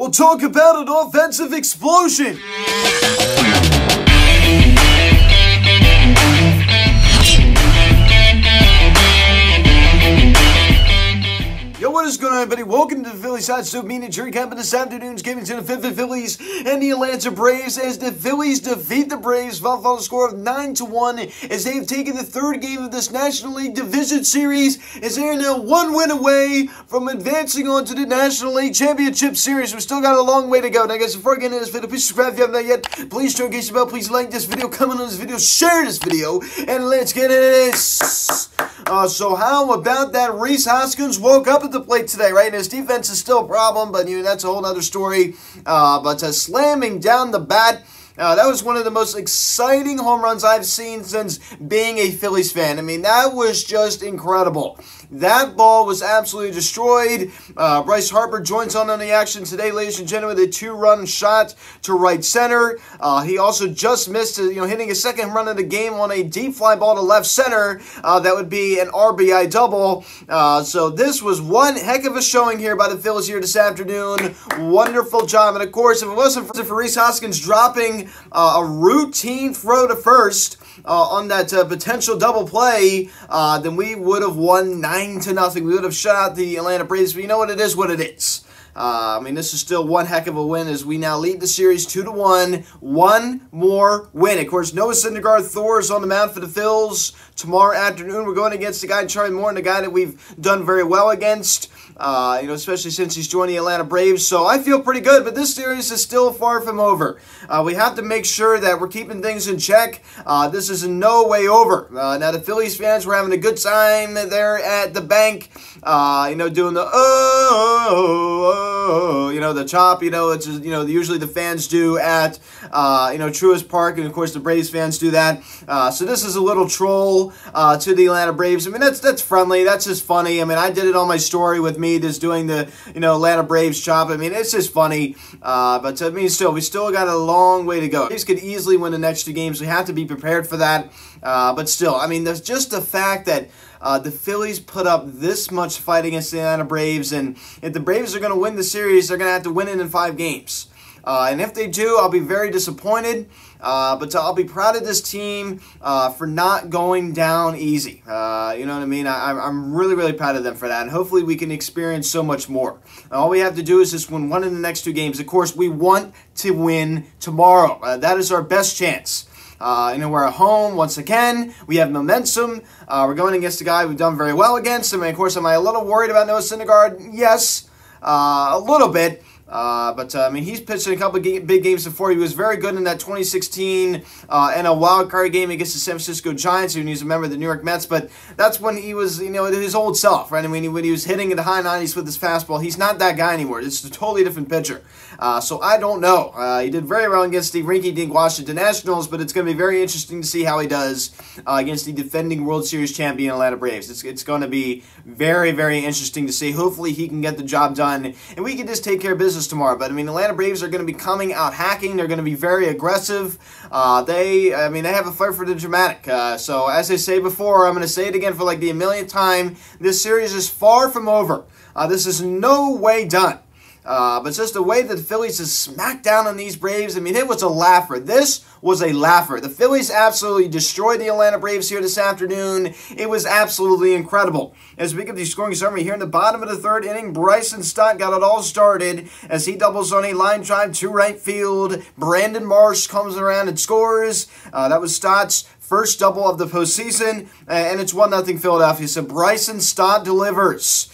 We'll talk about an offensive explosion. Yo, what is going on, everybody? Welcome to the Phillies Hot Stove Media Jury Camp this afternoon's game between the Phillies and the Atlanta Braves as the Phillies defeat the Braves by a final score of 9-1 as they have taken the third game of this National League Division Series as they are now one win away from advancing on to the National League Championship Series. We've still got a long way to go. Now, guys, before I get into this video, please subscribe if you haven't done yet. Please turn on the bell. Please like this video, comment on this video, share this video, and let's get into this. So how about that? Rhys Hoskins woke up at the plate today, right? And his defense is still a problem, but that's a whole other story. But slamming down the bat. That was one of the most exciting home runs I've seen since being a Phillies fan. I mean, that was just incredible. That ball was absolutely destroyed. Bryce Harper joins on the action today, ladies and gentlemen, with a two-run shot to right center. He also just missed, hitting a second run of the game on a deep fly ball to left center. That would be an RBI double. So this was one heck of a showing here by the Phillies here this afternoon. Wonderful job. And of course, if it wasn't for Rhys Hoskins dropping a routine throw to first on that potential double play, then we would have won 9-0. We would have shut out the Atlanta Braves. But you know what? It is what it is. I mean, this is still one heck of a win as we now lead the series 2-1. One more win. Of course, Noah Syndergaard Thor's on the mound for the Phils. Tomorrow afternoon, we're going against the guy, Charlie Morton, the guy that we've done very well against. Especially since he's joined the Atlanta Braves. So I feel pretty good, but this series is still far from over. We have to make sure that we're keeping things in check. This is in no way over. Now, the Phillies fans were having a good time there at the bank, doing the the chop, it's just, usually the fans do at, Truist Park, and of course the Braves fans do that. So this is a little troll to the Atlanta Braves. I mean, that's friendly. That's just funny. I mean, I did it on my story with me just doing the, Atlanta Braves chop. I mean, it's just funny. But I mean, we still got a long way to go. Braves could easily win the next two games. We have to be prepared for that. But still, I mean, there's just the fact that the Phillies put up this much fight against the Atlanta Braves, and if the Braves are going to win the series, they're going to have to win it in 5 games. And if they do, I'll be very disappointed, but I'll be proud of this team for not going down easy. You know what I mean? I'm really, really proud of them for that, and hopefully we can experience so much more. All we have to do is just win one in the next 2 games. Of course, we want to win tomorrow. That is our best chance. We're at home once again. We have momentum. We're going against a guy we've done very well against. I mean, of course, am I a little worried about Noah Syndergaard? Yes, a little bit. But I mean, he's pitched in a couple of big games before. He was very good in that 2016 NL wildcard game against the San Francisco Giants, when he was a member of the New York Mets. But that's when he was, his old self, right? I mean, when he was hitting in the high 90s with his fastball, he's not that guy anymore. It's a totally different pitcher. So I don't know. He did very well against the rinky-dink Washington Nationals, but it's going to be very interesting to see how he does against the defending World Series champion Atlanta Braves. It's going to be very, very interesting to see. Hopefully he can get the job done, and we can just take care of business tomorrow. But I mean, Atlanta Braves are going to be coming out hacking. They're going to be very aggressive. They have a fight for the dramatic. So as I say before, I'm going to say it again for like the millionth time. This series is far from over. This is no way done. But just the way that the Phillies has smacked down on these Braves, I mean, it was a laugher. This was a laugher. The Phillies absolutely destroyed the Atlanta Braves here this afternoon. It was absolutely incredible. As we get the scoring summary here in the bottom of the third inning, Bryson Stott got it all started as he doubles on a line drive to right field. Brandon Marsh comes around and scores. That was Stott's first double of the postseason, and it's 1-0 Philadelphia. So Bryson Stott delivers.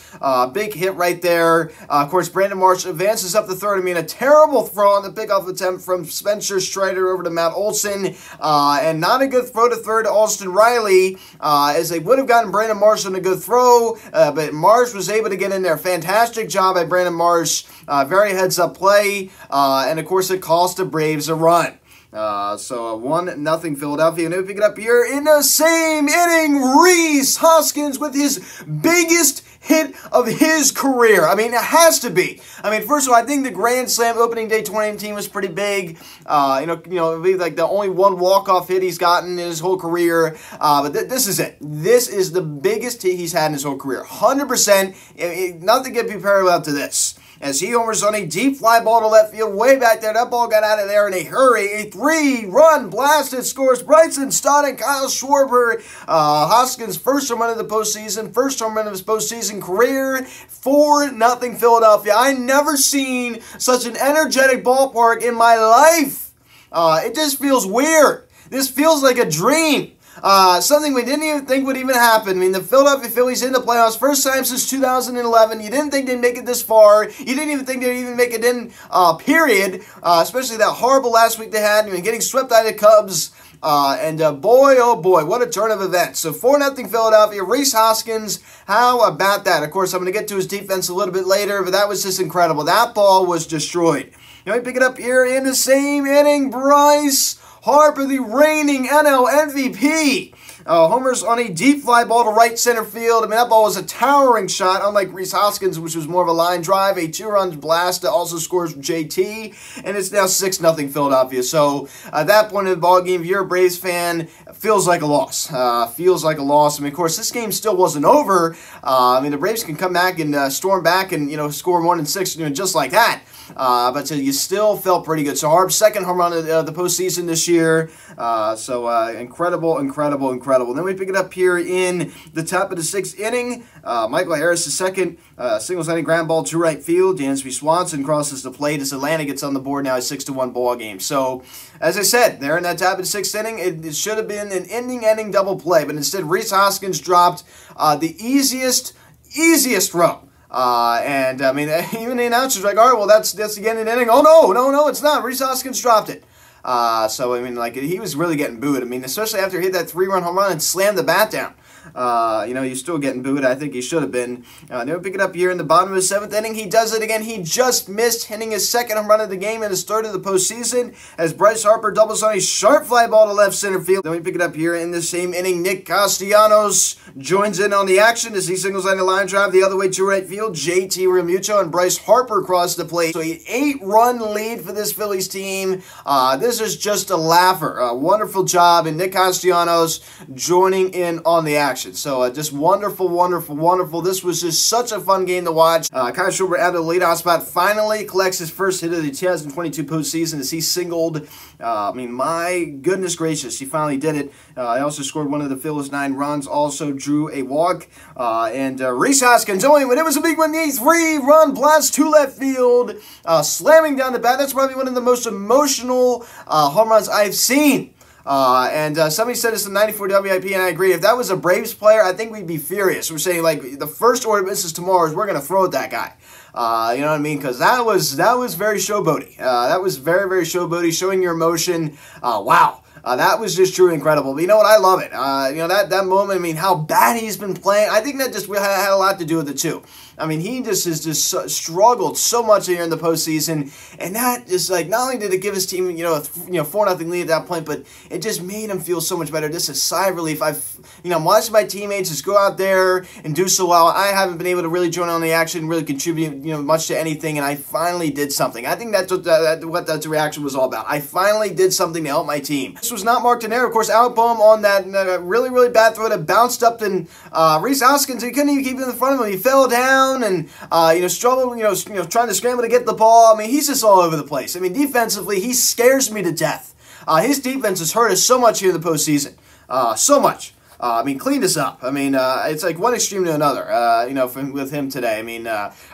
Big hit right there. Of course, Brandon Marsh advances up the third. I mean, a terrible throw on the pickoff attempt from Spencer Strider over to Matt Olson, and not a good throw to third to Austin Riley, as they would have gotten Brandon Marsh on a good throw, but Marsh was able to get in there. Fantastic job by Brandon Marsh. Very heads-up play, and of course, it cost the Braves a run. So 1-0 Philadelphia. And if we pick it up here in the same inning, Rhys Hoskins with his biggest hit of his career. I mean, it has to be. I mean, first of all, I think the Grand Slam opening day 2019 was pretty big. It'd be like the only one walk-off hit he's gotten in his whole career. But this is it. This is the biggest hit he's had in his whole career. 100%. Nothing can be parallel to this. as he homers on a deep fly ball to left field way back there. That ball got out of there in a hurry. A 3-run blast. It scores Bryson Stott and Kyle Schwarber. Hoskins' first home run of the postseason, first home run of his postseason career. 4-0 Philadelphia. I never seen such an energetic ballpark in my life. It just feels weird. This feels like a dream. Something we didn't even think would even happen. I mean, the Philadelphia Phillies in the playoffs, first time since 2011. You didn't think they'd make it this far. You didn't even think they'd even make it in, period. Especially that horrible last week they had. I mean, getting swept out of the Cubs. Boy, oh boy, what a turn of events. So 4-0 Philadelphia. Rhys Hoskins, how about that? Of course, I'm going to get to his defense a little bit later, but that was just incredible. That ball was destroyed. You know, we pick it up here in the same inning. Bryce Harper, the reigning NL MVP. Homers on a deep fly ball to right center field. I mean, that ball was a towering shot, unlike Rhys Hoskins, which was more of a line drive. A 2-run blast that also scores from JT, and it's now 6-0 Philadelphia. So at that point in the ball game, if you're a Braves fan, it feels like a loss. Feels like a loss. I mean, of course, this game still wasn't over. I mean, the Braves can come back and storm back and, you know, score 1 and 6, you know, just like that. But you still felt pretty good. So Harb's second home run of the postseason this year. Incredible. Then we pick it up here in the top of the 6th inning. Michael Harris, the second single-handed ground ball to right field. Dansby Swanson crosses the plate as Atlanta gets on the board now. A 6-1 ball game. So, as I said, they're in that top of the 6th inning. It should have been an ending double play, but instead Rhys Hoskins dropped the easiest throw. I mean, even the announcers were like, all right, well, that's the end of the inning. Oh, no, it's not. Rhys Hoskins dropped it. So, I mean, like, he was really getting booed. I mean, especially after he hit that 3-run home run and slammed the bat down. You know, he's still getting booed. I think he should have been. They would pick it up here in the bottom of the 7th inning. He does it again. He just missed hitting his second home run of the game and his third of the postseason as Bryce Harper doubles on a sharp fly ball to left center field. Then we pick it up here in the same inning. Nick Castellanos joins in on the action as he singles on the line drive the other way to right field. JT Realmuto and Bryce Harper cross the plate. So an 8-run lead for this Phillies team. This is just a laugher. A wonderful job, and Nick Castellanos joining in on the action. So just wonderful. This was just such a fun game to watch. Kyle Schwarber out of the leadoff spot finally collects his first hit of the 2022 postseason as he singled. I mean, my goodness gracious, he finally did it. He also scored one of the Phillies' 9 runs, also drew a walk. Rhys Hoskins, when it was a big one, the 3-run blast to left field, slamming down the bat. That's probably one of the most emotional home runs I've seen. Somebody said it's the 94 WIP, and I agree. If that was a Braves player, I think we'd be furious. We're saying, like, the first order of business tomorrow is we're going to throw at that guy. You know what I mean? Because that was very showboaty. That was very showboaty, showing your emotion. Wow. That was just truly incredible. But you know what? I love it. You know, that moment, I mean, how bad he's been playing, I think that just had a lot to do with it, too. I mean, he just has struggled so much here in the postseason, and that just, like, not only did it give his team, a 4-0 lead at that point, but it just made him feel so much better. Just a sigh of relief. I'm watching my teammates just go out there and do so well. I haven't been able to really join on the action, really contribute, much to anything, and I finally did something. I think that's what that reaction was all about. I finally did something to help my team. This was not Mark Tannera, of course. Outboom on that really bad throw that bounced up, and Rhys Hoskins, he couldn't even keep it in front of him. He fell down and struggled, trying to scramble to get the ball. I mean, he's just all over the place. I mean, defensively, he scares me to death. His defense has hurt us so much here in the postseason. So much. I mean, cleaned us up. I mean, it's like one extreme to another, with him today. I mean,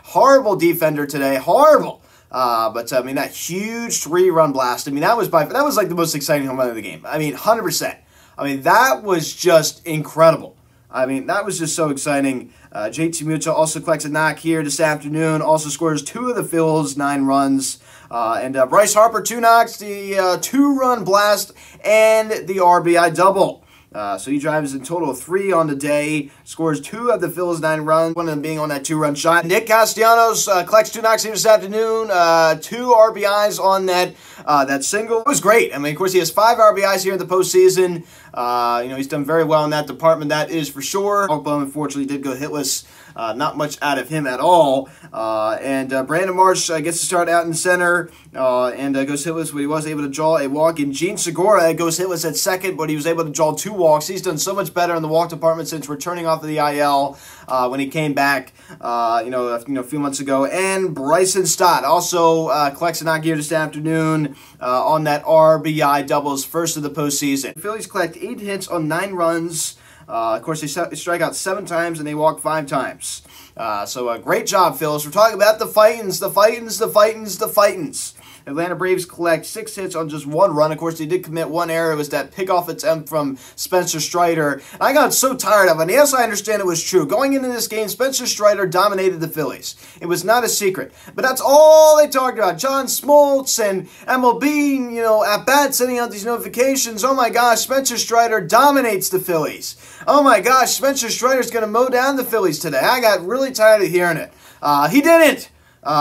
horrible defender today. Horrible. But I mean, that huge 3-run blast. I mean, that was like the most exciting home run of the game. I mean, 100%. I mean, that was just incredible. I mean, that was just so exciting. JT Realmuto also collects a knock here this afternoon. Also scores 2 of the Phillies' 9 runs. Bryce Harper, 2 knocks, the 2-run blast, and the RBI double. So he drives in total of 3 on the day, scores 2 of the Phillies' 9 runs, one of them being on that 2-run shot. Nick Castellanos collects 2 knocks here this afternoon, 2 RBIs on that single. It was great. I mean, of course, he has 5 RBIs here in the postseason. He's done very well in that department, that is for sure. Outboom, unfortunately, did go hitless Not much out of him at all. And Brandon Marsh gets to start out in center and goes hitless, but he was able to draw a walk. And Gene Segura goes hitless at second, but he was able to draw 2 walks. He's done so much better in the walk department since returning off of the IL when he came back, a few months ago. And Bryson Stott also collects a knock here this afternoon on that RBI doubles, first of the postseason. The Phillies collect 8 hits on 9 runs. Of course, they strike out 7 times and they walk 5 times. So great job, Phillies. We're talking about the Fightins, the Fightins, the Fightins, the Fightins. Atlanta Braves collect 6 hits on just 1 run. Of course, they did commit 1 error. It was that pickoff attempt from Spencer Strider. And I got so tired of it. And yes, I understand it was true. Going into this game, Spencer Strider dominated the Phillies. It was not a secret. But that's all they talked about. John Smoltz and MLB, at bat sending out these notifications. Oh my gosh, Spencer Strider dominates the Phillies. Oh my gosh, Spencer Strider's going to mow down the Phillies today. I got really tired of hearing it. He didn't.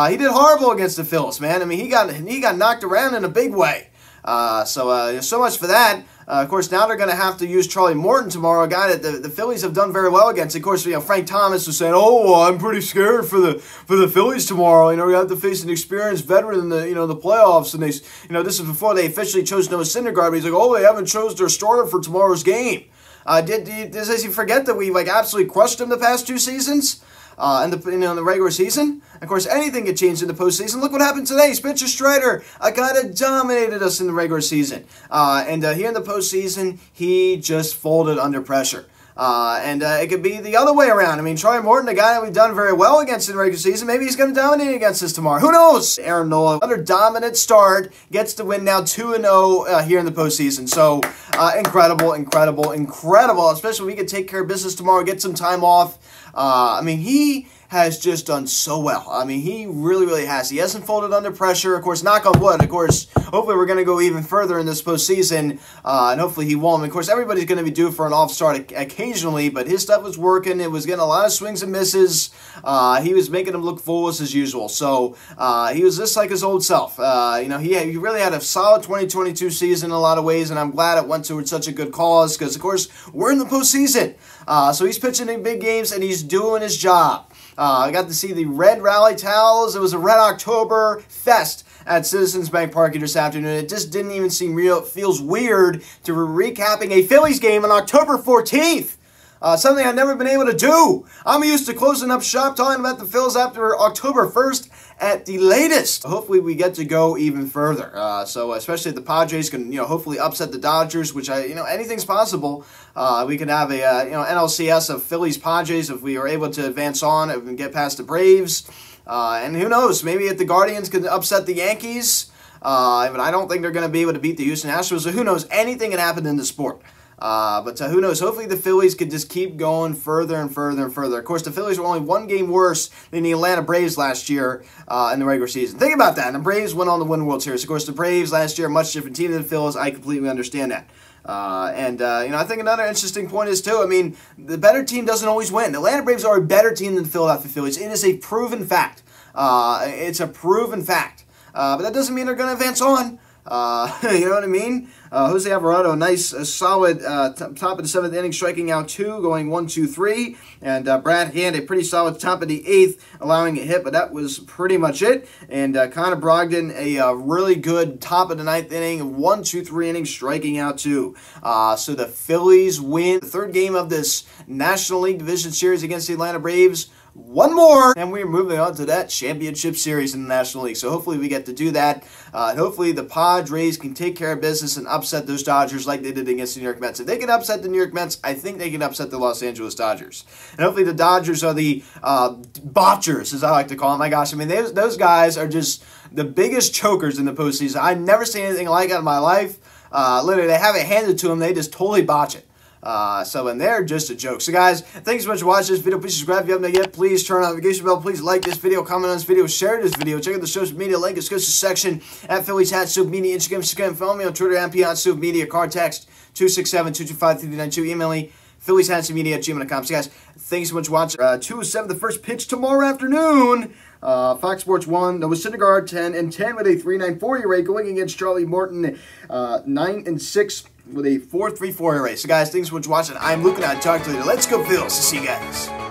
He did horrible against the Phillies, man. I mean, he got knocked around in a big way. So much for that. Of course, now they're going to have to use Charlie Morton tomorrow, a guy that the Phillies have done very well against. Of course, Frank Thomas was saying, "Oh, well, I'm pretty scared for the Phillies tomorrow. We have to face an experienced veteran in the playoffs." And this is before they officially chose Noah Syndergaard. But he's like, "Oh, they haven't chose their starter for tomorrow's game." Does he forget that we absolutely crushed him the past 2 seasons? In the regular season? Of course, anything can change in the postseason. Look what happened today. Spencer Strider, a guy that dominated us in the regular season. And here in the postseason, he just folded under pressure. It could be the other way around. I mean, Troy Morton, a guy that we've done very well against in the regular season, maybe he's going to dominate against us tomorrow. Who knows? Aaron Nola, another dominant start, gets to win now 2-0 here in the postseason. So, incredible, incredible, incredible. Especially if we can take care of business tomorrow, get some time off. He has just done so well. I mean, he really, really has. He hasn't folded under pressure. Of course, knock on wood. Of course, hopefully we're going to go even further in this postseason, and hopefully he won't. Of course, everybody's going to be due for an off start occasionally, but his stuff was working. It was getting a lot of swings and misses. He was making them look foolish as usual. So he was just like his old self. He really had a solid 2022 season in a lot of ways, and I'm glad it went to such a good cause because, of course, we're in the postseason. So he's pitching in big games, and he's doing his job. I got to see the Red Rally Towels. It was a Red October Fest at Citizens Bank Park this afternoon. It just didn't even seem real. It feels weird to be recapping a Phillies game on October 14th. Something I've never been able to do. I'm used to closing up shop talking about the Phils after October 1st at the latest. Hopefully we get to go even further. So especially if the Padres can, hopefully upset the Dodgers, which anything's possible. We could have a, NLCS of Phillies Padres if we are able to advance on and get past the Braves. And who knows, maybe if the Guardians can upset the Yankees. But I don't think they're going to be able to beat the Houston Astros. So who knows, anything can happen in the sport. But who knows? Hopefully the Phillies could just keep going further and further and further. Of course, the Phillies were only 1 game worse than the Atlanta Braves last year in the regular season. Think about that. And the Braves went on to win World Series. Of course, the Braves last year are a much different team than the Phillies. I completely understand that. I think another interesting point is, too, the better team doesn't always win. The Atlanta Braves are a better team than the Philadelphia Phillies. It is a proven fact. It's a proven fact. But that doesn't mean they're going to advance on. You know what I mean? Jose Alvarado, a nice, solid top of the 7th inning, striking out 2, going 1-2-3. And Brad Hand, a pretty solid top of the 8th, allowing a hit, but that was pretty much it. And Connor Brogdon, a really good top of the 9th inning, 1-2-3 innings, striking out 2. So the Phillies win the 3rd game of this National League Division Series against the Atlanta Braves. 1 more, and we're moving on to that championship series in the National League. So hopefully we get to do that. And hopefully the Padres can take care of business and upset those Dodgers like they did against the New York Mets. If they can upset the New York Mets, I think they can upset the Los Angeles Dodgers. And hopefully the Dodgers are the botchers, as I like to call them. My gosh, those guys are just the biggest chokers in the postseason. I've never seen anything like that in my life. Literally, they have it handed to them. They just totally botch it. And they're just a joke. So guys, thanks so much for watching this video. Please subscribe if you haven't yet. Please turn on the notification bell. Please like this video, comment on this video, share this video. Check out the social media link in the description section at Phillies Hat Soup Media, Instagram, follow me on Twitter, @PHI Media. Card text 267-225-3392. Email me, phillieshatmedia@gmail.com. So guys, thanks so much for watching. 2:07, the first pitch tomorrow afternoon. Fox Sports 1, Noah Syndergaard 10-10 with a 3.94 ERA, going against Charlie Morton 9-6 with a 4.34 ERA. So guys, thanks so much for watching. I'm Luke and I'll talk to you later. Let's go Phils. See you guys.